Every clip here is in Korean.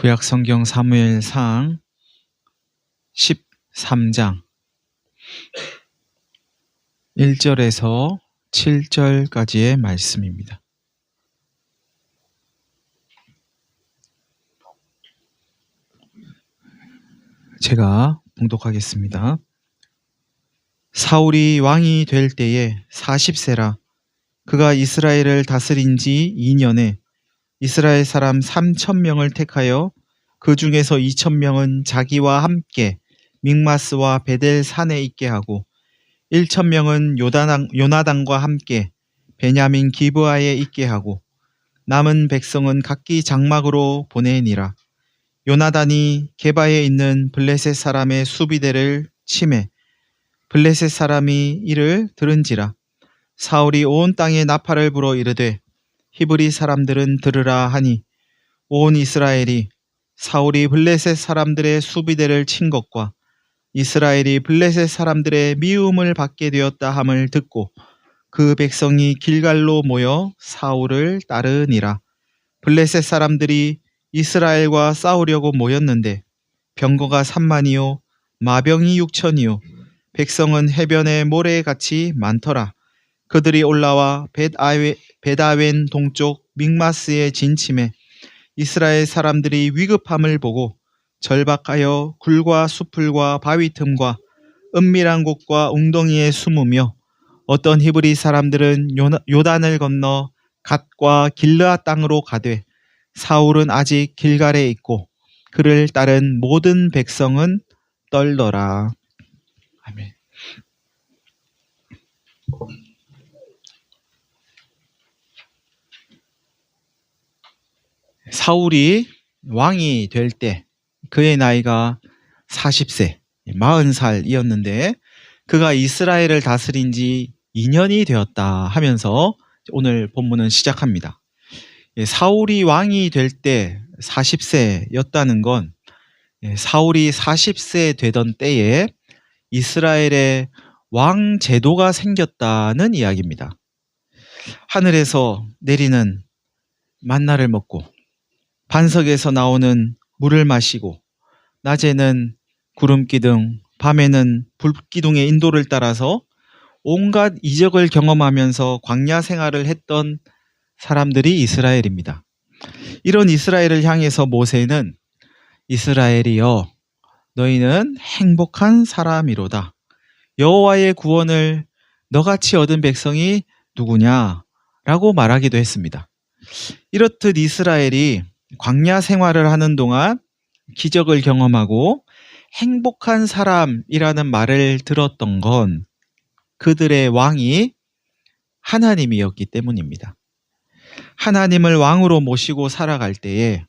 구약성경 사무엘상 13장 1절에서 7절까지의 말씀입니다. 제가 봉독하겠습니다. 사울이 왕이 될 때에 40세라 그가 이스라엘을 다스린 지 2년에 이스라엘 사람 3,000명을 택하여 그 중에서 2,000명은 자기와 함께 믹마스와 베델 산에 있게 하고 1,000명은 요나단과 함께 베냐민 기브아에 있게 하고 남은 백성은 각기 장막으로 보내니라. 요나단이 게바에 있는 블레셋 사람의 수비대를 치매 블레셋 사람이 이를 들은지라. 사울이 온 땅에 나팔을 불어 이르되 히브리 사람들은 들으라 하니 온 이스라엘이 사울이 블레셋 사람들의 수비대를 친 것과 이스라엘이 블레셋 사람들의 미움을 받게 되었다 함을 듣고 그 백성이 길갈로 모여 사울을 따르니라. 블레셋 사람들이 이스라엘과 싸우려고 모였는데 병거가 3만이요 마병이 6천이요 백성은 해변의 모래같이 많더라. 그들이 올라와 벳아웬 동쪽 믹마스에 진침해 이스라엘 사람들이 위급함을 보고 절박하여 굴과 수풀과 바위 틈과 은밀한 곳과 웅덩이에 숨으며 어떤 히브리 사람들은 요단을 건너 갓과 길르앗 땅으로 가되 사울은 아직 길갈에 있고 그를 따른 모든 백성은 떨더라. 아멘. 사울이 왕이 될 때 그의 나이가 40세, 40살이었는데 그가 이스라엘을 다스린 지 2년이 되었다 하면서 오늘 본문은 시작합니다. 사울이 왕이 될 때 40세였다는 건 사울이 40세 되던 때에 이스라엘에 왕 제도가 생겼다는 이야기입니다. 하늘에서 내리는 만나를 먹고 반석에서 나오는 물을 마시고 낮에는 구름기둥, 밤에는 불기둥의 인도를 따라서 온갖 이적을 경험하면서 광야 생활을 했던 사람들이 이스라엘입니다. 이런 이스라엘을 향해서 모세는 이스라엘이여 너희는 행복한 사람이로다. 여호와의 구원을 너같이 얻은 백성이 누구냐? 라고 말하기도 했습니다. 이렇듯 이스라엘이 광야 생활을 하는 동안 기적을 경험하고 행복한 사람이라는 말을 들었던 건 그들의 왕이 하나님이었기 때문입니다. 하나님을 왕으로 모시고 살아갈 때에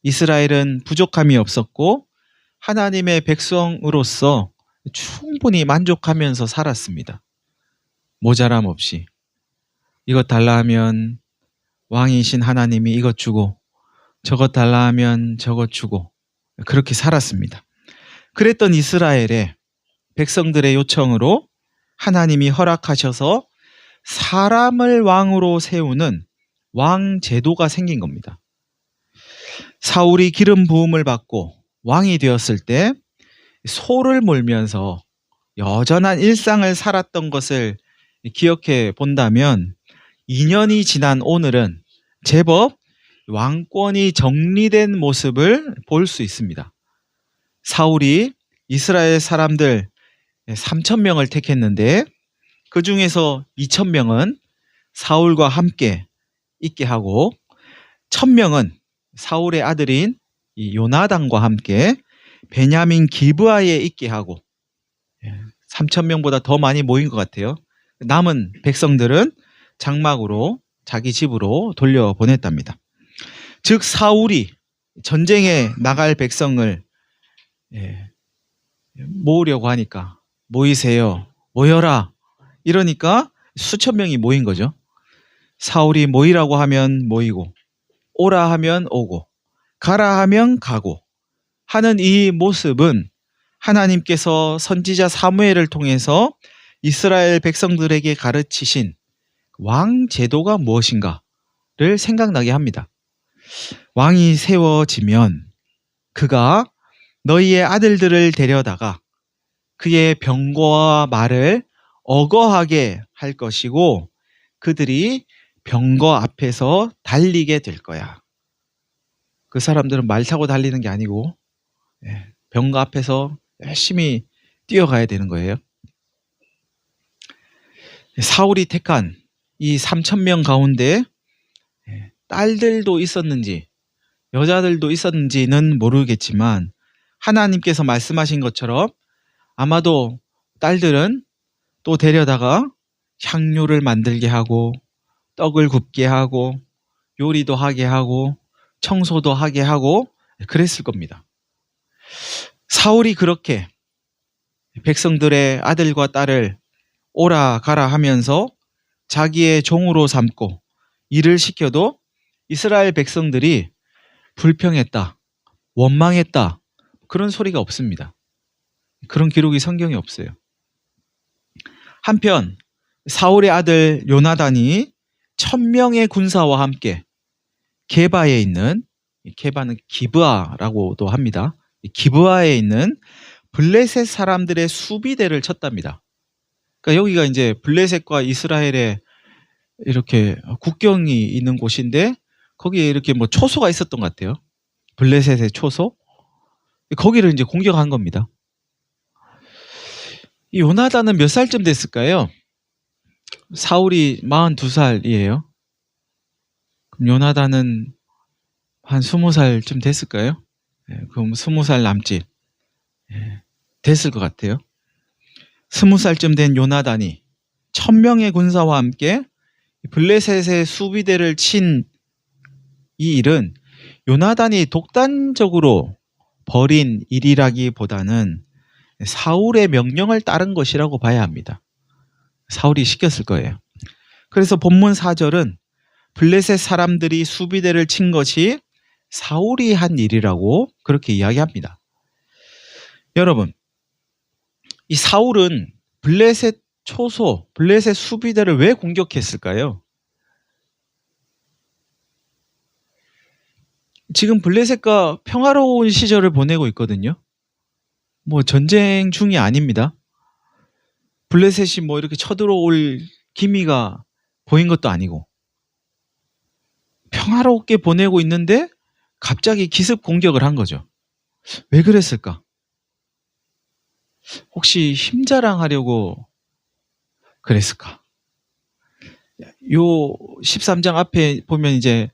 이스라엘은 부족함이 없었고 하나님의 백성으로서 충분히 만족하면서 살았습니다. 모자람 없이. 이것 달라 하면 왕이신 하나님이 이것 주고 저것 달라 하면 저것 주고 그렇게 살았습니다. 그랬던 이스라엘의 백성들의 요청으로 하나님이 허락하셔서 사람을 왕으로 세우는 왕 제도가 생긴 겁니다. 사울이 기름 부음을 받고 왕이 되었을 때 소를 몰면서 여전한 일상을 살았던 것을 기억해 본다면 2년이 지난 오늘은 제법 왕권이 정리된 모습을 볼 수 있습니다. 사울이 이스라엘 사람들 3,000명을 택했는데 그 중에서 2,000명은 사울과 함께 있게 하고 1,000명은 사울의 아들인 요나단과 함께 베냐민 기브아에 있게 하고 3,000명보다 더 많이 모인 것 같아요. 남은 백성들은 장막으로 자기 집으로 돌려보냈답니다. 즉 사울이 전쟁에 나갈 백성을 모으려고 하니까 모이세요, 모여라 이러니까 수천 명이 모인 거죠. 사울이 모이라고 하면 모이고 오라 하면 오고 가라 하면 가고 하는 이 모습은 하나님께서 선지자 사무엘을 통해서 이스라엘 백성들에게 가르치신 왕 제도가 무엇인가를 생각나게 합니다. 왕이 세워지면 그가 너희의 아들들을 데려다가 그의 병거와 말을 어거하게 할 것이고 그들이 병거 앞에서 달리게 될 거야. 그 사람들은 말 타고 달리는 게 아니고 병거 앞에서 열심히 뛰어가야 되는 거예요. 사울이 택한 이 3,000명 가운데 딸들도 있었는지 여자들도 있었는지는 모르겠지만 하나님께서 말씀하신 것처럼 아마도 딸들은 또 데려다가 향료를 만들게 하고 떡을 굽게 하고 요리도 하게 하고 청소도 하게 하고 그랬을 겁니다. 사울이 그렇게 백성들의 아들과 딸을 오라 가라 하면서 자기의 종으로 삼고 일을 시켜도 이스라엘 백성들이 불평했다, 원망했다 그런 소리가 없습니다. 그런 기록이 성경에 없어요. 한편 사울의 아들 요나단이 1,000명의 군사와 함께 게바에 있는, 게바는 기브아라고도 합니다. 기브아에 있는 블레셋 사람들의 수비대를 쳤답니다. 그러니까 여기가 이제 블레셋과 이스라엘의 이렇게 국경이 있는 곳인데 거기에 이렇게 뭐 초소가 있었던 것 같아요. 블레셋의 초소. 거기를 이제 공격한 겁니다. 이 요나단은 몇 살쯤 됐을까요? 사울이 42살이에요. 그럼 요나단은 한 20살쯤 됐을까요? 그럼 20살 남짓 됐을 것 같아요. 20살쯤 된 요나단이 1,000명의 군사와 함께 블레셋의 수비대를 친 이 일은 요나단이 독단적으로 벌인 일이라기보다는 사울의 명령을 따른 것이라고 봐야 합니다. 사울이 시켰을 거예요. 그래서 본문 4절은 블레셋 사람들이 수비대를 친 것이 사울이 한 일이라고 그렇게 이야기합니다. 여러분, 이 사울은 블레셋 초소, 블레셋 수비대를 왜 공격했을까요? 지금 블레셋과 평화로운 시절을 보내고 있거든요. 뭐 전쟁 중이 아닙니다. 블레셋이 뭐 이렇게 쳐들어올 기미가 보인 것도 아니고 평화롭게 보내고 있는데 갑자기 기습 공격을 한 거죠. 왜 그랬을까? 혹시 힘자랑하려고 그랬을까? 요 13장 앞에 보면 이제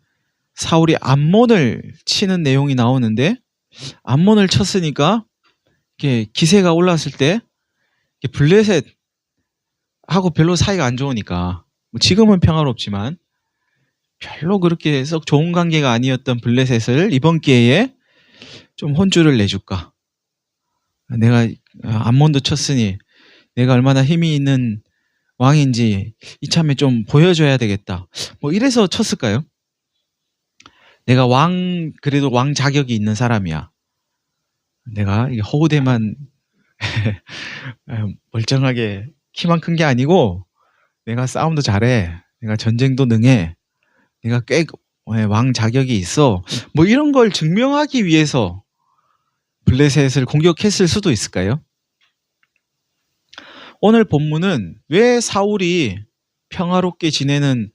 사울이 암몬을 치는 내용이 나오는데 암몬을 쳤으니까 이렇게 기세가 올랐을 때 블레셋하고 별로 사이가 안 좋으니까 지금은 평화롭지만 별로 그렇게 썩 좋은 관계가 아니었던 블레셋을 이번 기회에 좀 혼쭐을 내줄까? 내가 암몬도 쳤으니 내가 얼마나 힘이 있는 왕인지 이참에 좀 보여줘야 되겠다. 뭐 이래서 쳤을까요? 내가 그래도 왕 자격이 있는 사람이야. 내가 허우대만 멀쩡하게 키만 큰 게 아니고 내가 싸움도 잘해. 내가 전쟁도 능해. 내가 꽤 왕 자격이 있어. 뭐 이런 걸 증명하기 위해서 블레셋을 공격했을 수도 있을까요? 오늘 본문은 왜 사울이 평화롭게 지내는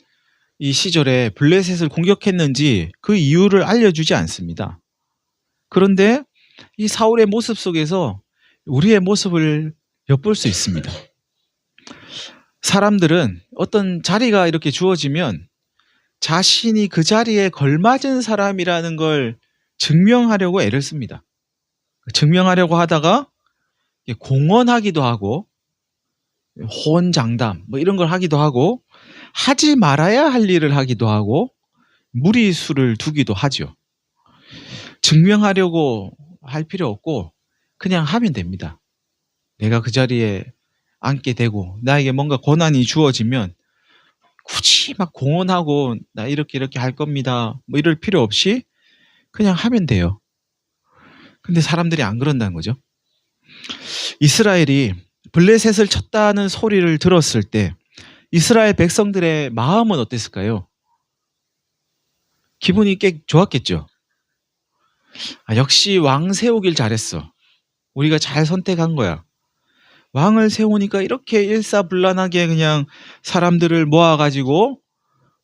이 시절에 블레셋을 공격했는지 그 이유를 알려주지 않습니다. 그런데 이 사울의 모습 속에서 우리의 모습을 엿볼 수 있습니다. 사람들은 어떤 자리가 이렇게 주어지면 자신이 그 자리에 걸맞은 사람이라는 걸 증명하려고 애를 씁니다. 증명하려고 하다가 공언하기도 하고 호언장담 뭐 이런 걸 하기도 하고 하지 말아야 할 일을 하기도 하고 무리수를 두기도 하죠. 증명하려고 할 필요 없고 그냥 하면 됩니다. 내가 그 자리에 앉게 되고 나에게 뭔가 권한이 주어지면 굳이 막 공언하고 나 이렇게 할 겁니다 뭐 이럴 필요 없이 그냥 하면 돼요. 근데 사람들이 안 그런다는 거죠. 이스라엘이 블레셋을 쳤다는 소리를 들었을 때 이스라엘 백성들의 마음은 어땠을까요? 기분이 꽤 좋았겠죠. 역시 왕 세우길 잘했어. 우리가 잘 선택한 거야. 왕을 세우니까 이렇게 일사불란하게 그냥 사람들을 모아가지고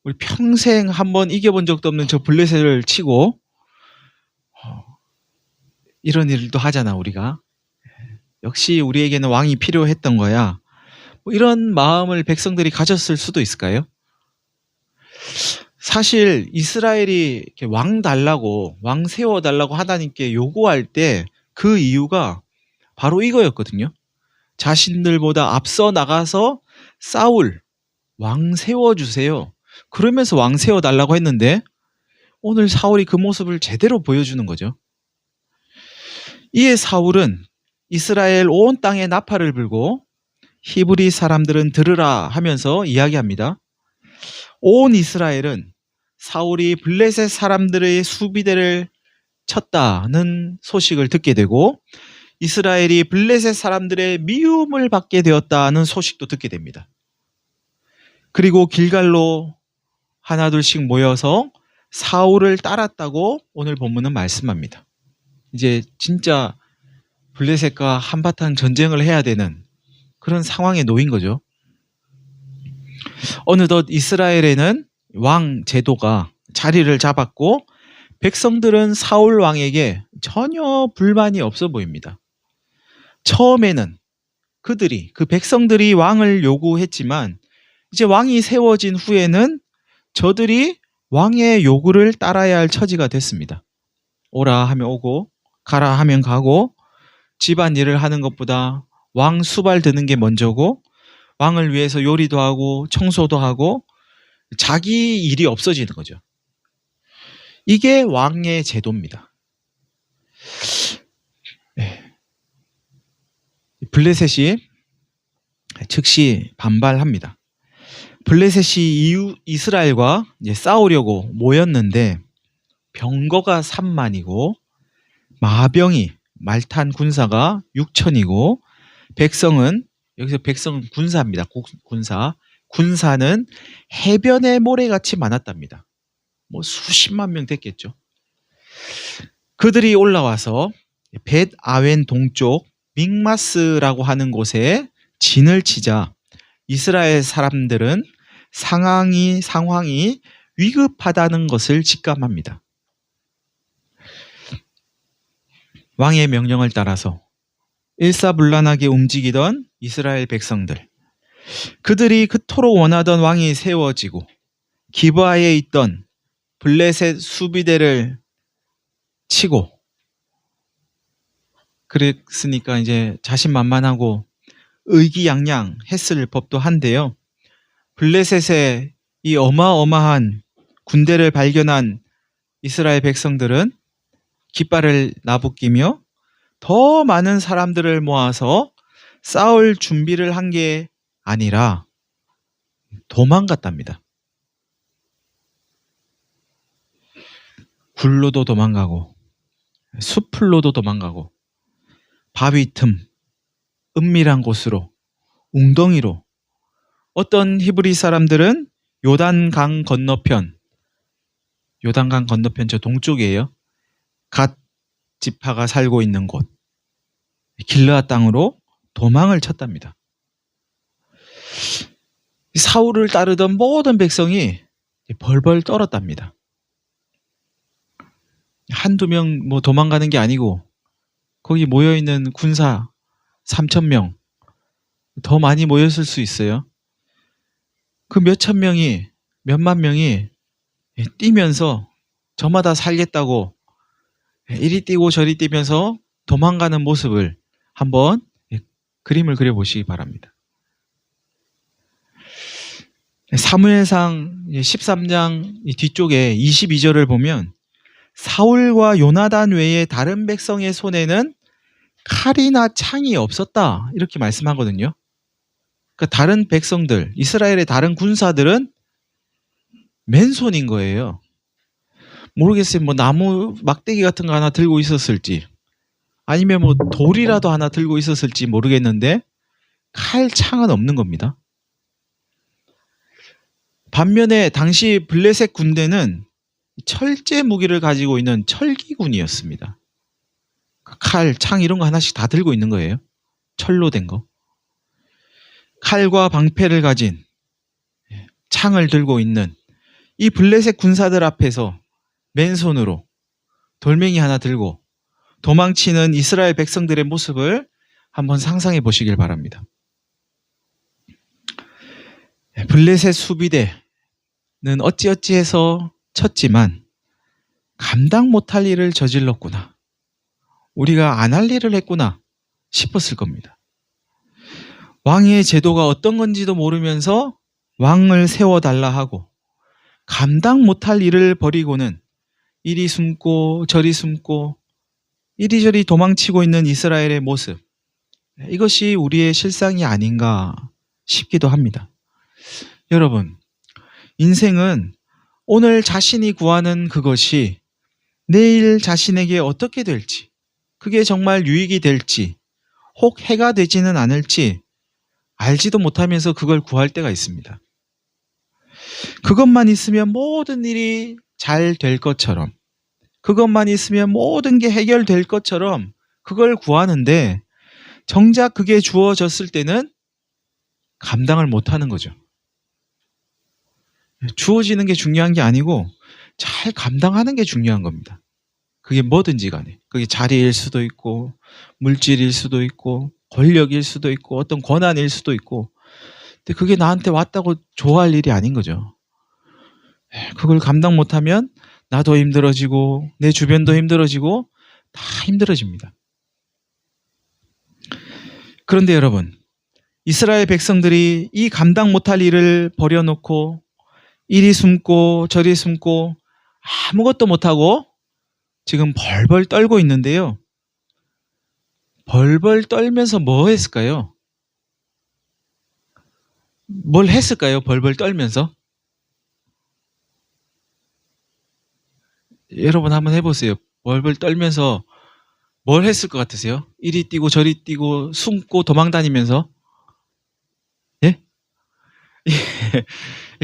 우리 평생 한번 이겨본 적도 없는 저 블레셋을 치고 이런 일도 하잖아 우리가. 역시 우리에게는 왕이 필요했던 거야. 뭐 이런 마음을 백성들이 가졌을 수도 있을까요? 사실 이스라엘이 이렇게 왕 달라고, 왕 세워달라고 하나님께 요구할 때 그 이유가 바로 이거였거든요. 자신들보다 앞서 나가서 싸울 왕 세워주세요. 그러면서 왕 세워달라고 했는데 오늘 사울이 그 모습을 제대로 보여주는 거죠. 이에 사울은 이스라엘 온 땅에 나팔을 불고 히브리 사람들은 들으라 하면서 이야기합니다. 온 이스라엘은 사울이 블레셋 사람들의 수비대를 쳤다는 소식을 듣게 되고 이스라엘이 블레셋 사람들의 미움을 받게 되었다는 소식도 듣게 됩니다. 그리고 길갈로 하나둘씩 모여서 사울을 따랐다고 오늘 본문은 말씀합니다. 이제 진짜 블레셋과 한바탕 전쟁을 해야 되는 그런 상황에 놓인 거죠. 어느덧 이스라엘에는 왕 제도가 자리를 잡았고 백성들은 사울 왕에게 전혀 불만이 없어 보입니다. 처음에는 그 백성들이 왕을 요구했지만 이제 왕이 세워진 후에는 저들이 왕의 요구를 따라야 할 처지가 됐습니다. 오라 하면 오고 가라 하면 가고 집안일을 하는 것보다 왕 수발 드는 게 먼저고 왕을 위해서 요리도 하고 청소도 하고 자기 일이 없어지는 거죠. 이게 왕의 제도입니다. 블레셋이 즉시 반발합니다. 블레셋이 이스라엘과 싸우려고 모였는데 병거가 3만이고 마병이 말탄 군사가 6천이고 백성은 여기서 백성은 군사입니다. 군사는 해변의 모래같이 많았답니다. 뭐 수십만 명 됐겠죠. 그들이 올라와서 벳 아웬 동쪽 믹마스라고 하는 곳에 진을 치자 이스라엘 사람들은 상황이 위급하다는 것을 직감합니다. 왕의 명령을 따라서 일사불란하게 움직이던 이스라엘 백성들, 그들이 그토록 원하던 왕이 세워지고 기브아에 있던 블레셋 수비대를 치고 그랬으니까 이제 자신만만하고 의기양양했을 법도 한데요. 블레셋의 이 어마어마한 군대를 발견한 이스라엘 백성들은 깃발을 나부끼며 더 많은 사람들을 모아서 싸울 준비를 한 게 아니라 도망갔답니다. 굴로도 도망가고 숲풀로도 도망가고 바위 틈, 은밀한 곳으로, 웅덩이로, 어떤 히브리 사람들은 요단강 건너편 저 동쪽이에요. 갓 지파가 살고 있는 곳 길르앗 땅으로 도망을 쳤답니다. 사울을 따르던 모든 백성이 벌벌 떨었답니다. 한두 명 뭐 도망가는 게 아니고 거기 모여있는 군사 3,000명 더 많이 모였을 수 있어요. 그 몇천 명이 몇만 명이 뛰면서 저마다 살겠다고 이리 뛰고 저리 뛰면서 도망가는 모습을 한번 그림을 그려보시기 바랍니다. 사무엘상 13장 뒤쪽에 22절을 보면 사울과 요나단 외에 다른 백성의 손에는 칼이나 창이 없었다 이렇게 말씀하거든요. 그러니까 다른 백성들, 이스라엘의 다른 군사들은 맨손인 거예요. 모르겠어요. 뭐 나무 막대기 같은 거 하나 들고 있었을지 아니면 뭐 돌이라도 하나 들고 있었을지 모르겠는데 칼, 창은 없는 겁니다. 반면에 당시 블레셋 군대는 철제 무기를 가지고 있는 철기군이었습니다. 칼, 창 이런 거 하나씩 다 들고 있는 거예요. 철로 된 거. 칼과 방패를 가진 창을 들고 있는 이 블레셋 군사들 앞에서 맨손으로 돌멩이 하나 들고 도망치는 이스라엘 백성들의 모습을 한번 상상해 보시길 바랍니다. 블레셋 수비대는 어찌어찌해서 쳤지만 감당 못할 일을 저질렀구나. 우리가 안 할 일을 했구나 싶었을 겁니다. 왕의 제도가 어떤 건지도 모르면서 왕을 세워달라 하고 감당 못할 일을 벌이고는 이리 숨고 저리 숨고 이리저리 도망치고 있는 이스라엘의 모습, 이것이 우리의 실상이 아닌가 싶기도 합니다. 여러분, 인생은 오늘 자신이 구하는 그것이 내일 자신에게 어떻게 될지, 그게 정말 유익이 될지 혹 해가 되지는 않을지 알지도 못하면서 그걸 구할 때가 있습니다. 그것만 있으면 모든 일이 잘 될 것처럼, 그것만 있으면 모든 게 해결될 것처럼 그걸 구하는데 정작 그게 주어졌을 때는 감당을 못하는 거죠. 주어지는 게 중요한 게 아니고 잘 감당하는 게 중요한 겁니다. 그게 뭐든지 간에. 그게 자리일 수도 있고 물질일 수도 있고 권력일 수도 있고 어떤 권한일 수도 있고, 근데 그게 나한테 왔다고 좋아할 일이 아닌 거죠. 그걸 감당 못하면 나도 힘들어지고 내 주변도 힘들어지고 다 힘들어집니다. 그런데 여러분, 이스라엘 백성들이 이 감당 못할 일을 버려놓고 이리 숨고 저리 숨고 아무것도 못하고 지금 벌벌 떨고 있는데요. 벌벌 떨면서 뭐 했을까요? 뭘 했을까요? 벌벌 떨면서? 여러분 한번 해보세요. 벌벌 떨면서 뭘 했을 것 같으세요? 이리 뛰고 저리 뛰고 숨고 도망 다니면서? 예?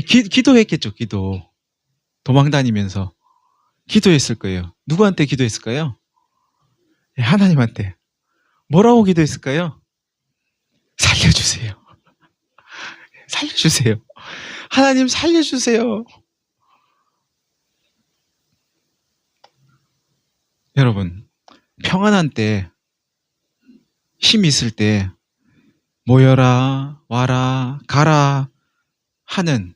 기도했겠죠, 기도. 도망 다니면서. 기도했을 거예요. 누구한테 기도했을까요? 하나님한테. 뭐라고 기도했을까요? 살려주세요. 살려주세요. 하나님 살려주세요. 여러분, 평안한 때, 힘 있을 때 모여라, 와라, 가라 하는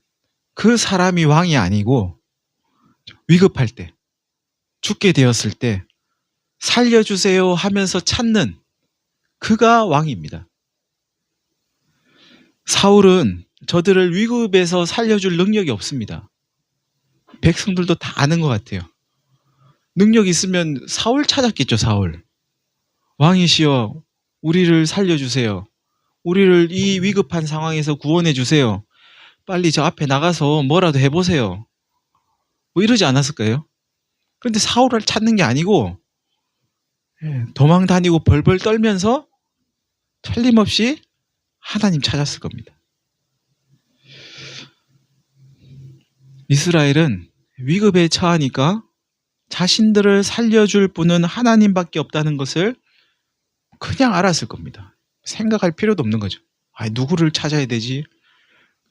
그 사람이 왕이 아니고 위급할 때, 죽게 되었을 때 살려주세요 하면서 찾는 그가 왕입니다. 사울은 저들을 위급에서 살려줄 능력이 없습니다. 백성들도 다 아는 것 같아요. 능력 있으면 사울 찾았겠죠, 사울. 왕이시여, 우리를 살려주세요. 우리를 이 위급한 상황에서 구원해 주세요. 빨리 저 앞에 나가서 뭐라도 해보세요. 뭐 이러지 않았을까요? 그런데 사울을 찾는 게 아니고 도망 다니고 벌벌 떨면서 틀림없이 하나님 찾았을 겁니다. 이스라엘은 위급에 처하니까 자신들을 살려줄 분은 하나님밖에 없다는 것을 그냥 알았을 겁니다. 생각할 필요도 없는 거죠. 누구를 찾아야 되지?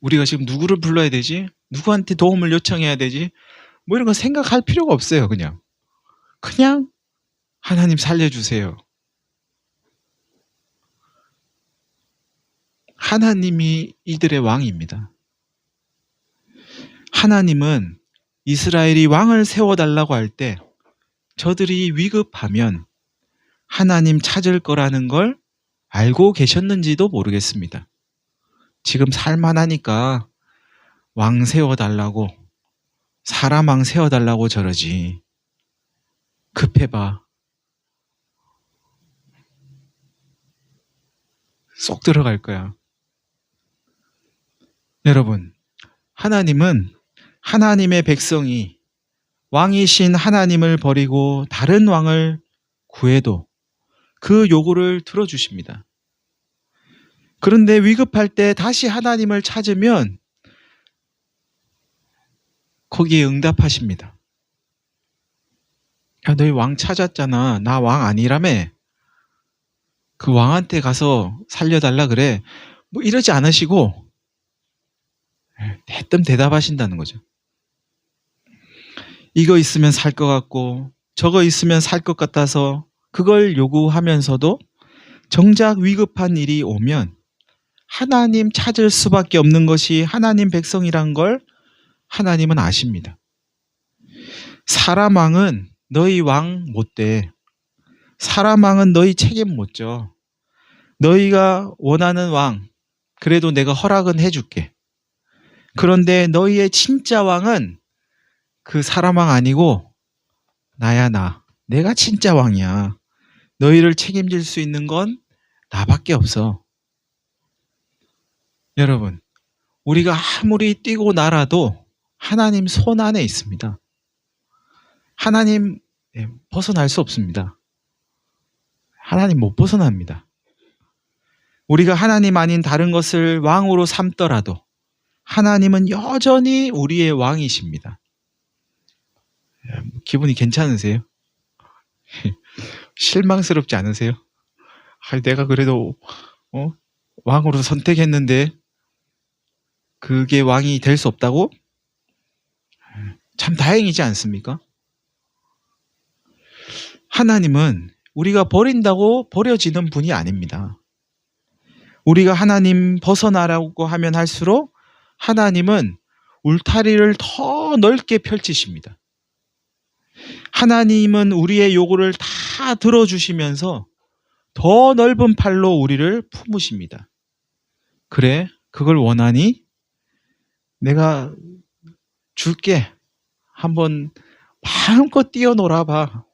우리가 지금 누구를 불러야 되지? 누구한테 도움을 요청해야 되지? 뭐 이런 거 생각할 필요가 없어요. 그냥 하나님 살려주세요. 하나님이 이들의 왕입니다. 하나님은 이스라엘이 왕을 세워달라고 할 때 저들이 위급하면 하나님 찾을 거라는 걸 알고 계셨는지도 모르겠습니다. 지금 살만하니까 왕 세워달라고, 사람 왕 세워달라고 저러지. 급해봐. 쏙 들어갈 거야. 여러분, 하나님은 하나님의 백성이 왕이신 하나님을 버리고 다른 왕을 구해도 그 요구를 들어주십니다. 그런데 위급할 때 다시 하나님을 찾으면 거기에 응답하십니다. 야, 너희 왕 찾았잖아. 나 왕 아니라며. 그 왕한테 가서 살려달라 그래. 뭐 이러지 않으시고 대뜸 대답하신다는 거죠. 이거 있으면 살 것 같고 저거 있으면 살 것 같아서 그걸 요구하면서도 정작 위급한 일이 오면 하나님 찾을 수밖에 없는 것이 하나님 백성이란 걸 하나님은 아십니다. 사람 왕은 너희 왕 못 돼. 사람 왕은 너희 책임 못 져. 너희가 원하는 왕, 그래도 내가 허락은 해줄게. 그런데 너희의 진짜 왕은 그 사람 왕 아니고 나야 나. 내가 진짜 왕이야. 너희를 책임질 수 있는 건 나밖에 없어. 여러분, 우리가 아무리 뛰고 날아도 하나님 손 안에 있습니다. 하나님 벗어날 수 없습니다. 하나님 못 벗어납니다. 우리가 하나님 아닌 다른 것을 왕으로 삼더라도 하나님은 여전히 우리의 왕이십니다. 기분이 괜찮으세요? 실망스럽지 않으세요? 내가 그래도 왕으로 선택했는데 그게 왕이 될 수 없다고? 참 다행이지 않습니까? 하나님은 우리가 버린다고 버려지는 분이 아닙니다. 우리가 하나님 벗어나라고 하면 할수록 하나님은 울타리를 더 넓게 펼치십니다. 하나님은 우리의 요구를 다 들어주시면서 더 넓은 팔로 우리를 품으십니다. 그래, 그걸 원하니? 내가 줄게. 한번 마음껏 뛰어놀아 봐.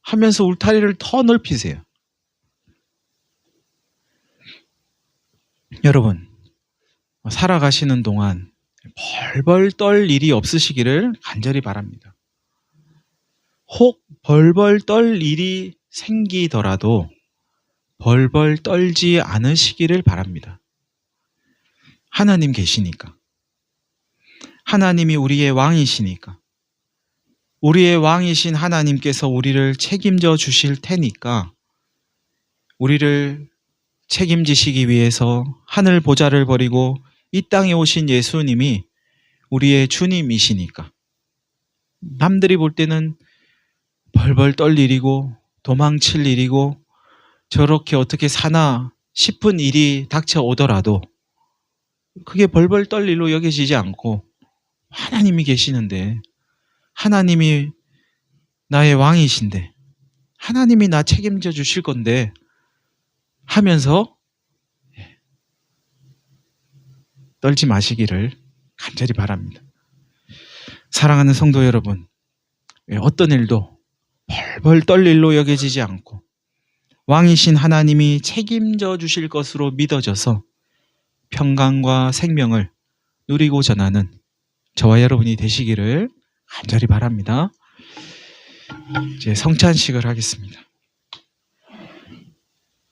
하면서 울타리를 더 넓히세요. 여러분, 살아가시는 동안 벌벌 떨 일이 없으시기를 간절히 바랍니다. 혹 벌벌 떨 일이 생기더라도 벌벌 떨지 않으시기를 바랍니다. 하나님 계시니까. 하나님이 우리의 왕이시니까. 우리의 왕이신 하나님께서 우리를 책임져 주실 테니까 우리를 책임지시기 위해서 하늘 보좌를 버리고 이 땅에 오신 예수님이 우리의 주님이시니까 남들이 볼 때는 벌벌 떨 일이고 도망칠 일이고 저렇게 어떻게 사나 싶은 일이 닥쳐오더라도 그게 벌벌 떨 일로 여겨지지 않고 하나님이 계시는데 하나님이 나의 왕이신데 하나님이 나 책임져 주실 건데 하면서 떨지 마시기를 간절히 바랍니다. 사랑하는 성도 여러분, 어떤 일도 벌벌 떨 일로 여겨지지 않고 왕이신 하나님이 책임져 주실 것으로 믿어져서 평강과 생명을 누리고 전하는 저와 여러분이 되시기를 간절히 바랍니다. 이제 성찬식을 하겠습니다.